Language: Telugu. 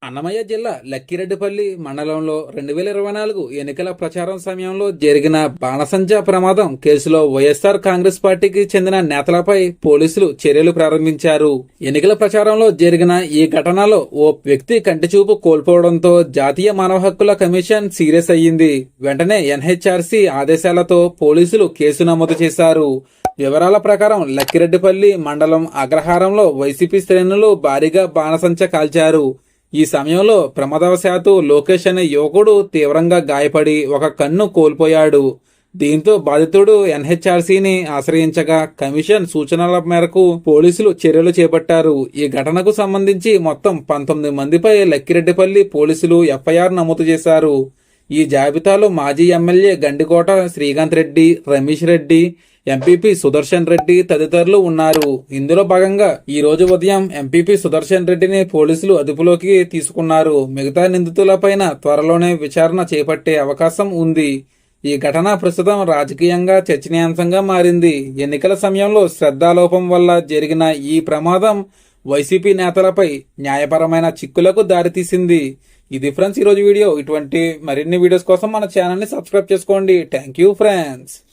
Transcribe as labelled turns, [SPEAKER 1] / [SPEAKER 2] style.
[SPEAKER 1] అన్నమయ్య జిల్లా లక్కిరెడ్డిపల్లి మండలంలో 2024 ఎన్నికల ప్రచారం సమయంలో జరిగిన బాణసంచా ప్రమాదం కేసులో వైఎస్ఆర్ కాంగ్రెస్ పార్టీకి చెందిన నేతలపై పోలీసులు చర్యలు ప్రారంభించారు. ఎన్నికల ప్రచారంలో జరిగిన ఈ ఘటనలో ఓ వ్యక్తి కంటిచూపు కోల్పోవడంతో జాతీయ మానవ హక్కుల కమిషన్ సీరియస్ అయ్యింది. వెంటనే ఎన్హెచ్ఆర్సీ ఆదేశాలతో పోలీసులు కేసు నమోదు చేశారు. వివరాల ప్రకారం లక్కిరెడ్డిపల్లి మండలం అగ్రహారంలో వైసీపీ శ్రేణులు భారీగా బాణసంచా కాల్చారు. ఈ సమయంలో ప్రమాదవశాత్తు లోకేష్ అనే యువకుడు తీవ్రంగా గాయపడి ఒక కన్ను కోల్పోయాడు. దీంతో బాధితుడు ఎన్హెచ్ఆర్సీని ఆశ్రయించగా కమిషన్ సూచనల మేరకు పోలీసులు చర్యలు చేపట్టారు. ఈ ఘటనకు సంబంధించి మొత్తం 19 మందిపై లక్కిరెడ్డిపల్లి పోలీసులు ఎఫ్ఐఆర్ నమోదు చేశారు. ఈ జాబితాలో మాజీ ఎమ్మెల్యే గండికోట శ్రీకాంత్ రెడ్డి, రమేష్ రెడ్డి, ఎంపీపీ సుదర్శన్ రెడ్డి తదితరులు ఉన్నారు. ఇందులో భాగంగా ఈ రోజు ఉదయం ఎంపీపీ సుదర్శన్ రెడ్డిని పోలీసులు అదుపులోకి తీసుకున్నారు. మిగతా నిందితులపైన త్వరలోనే విచారణ చేపట్టే అవకాశం ఉంది. ఈ ఘటన ప్రస్తుతం రాజకీయంగా చర్చనీయాంశంగా మారింది. ఎన్నికల సమయంలో శ్రద్ధాలోపం వల్ల జరిగిన ఈ ప్రమాదం వైసీపీ నేతలపై న్యాయపరమైన చిక్కులకు దారితీసింది. ఇది ఫ్రెండ్స్ ఈరోజు వీడియో. ఇటువంటి మరిన్ని వీడియోస్ కోసం మన ఛానల్ని సబ్స్క్రైబ్ చేసుకోండి. Thank you friends.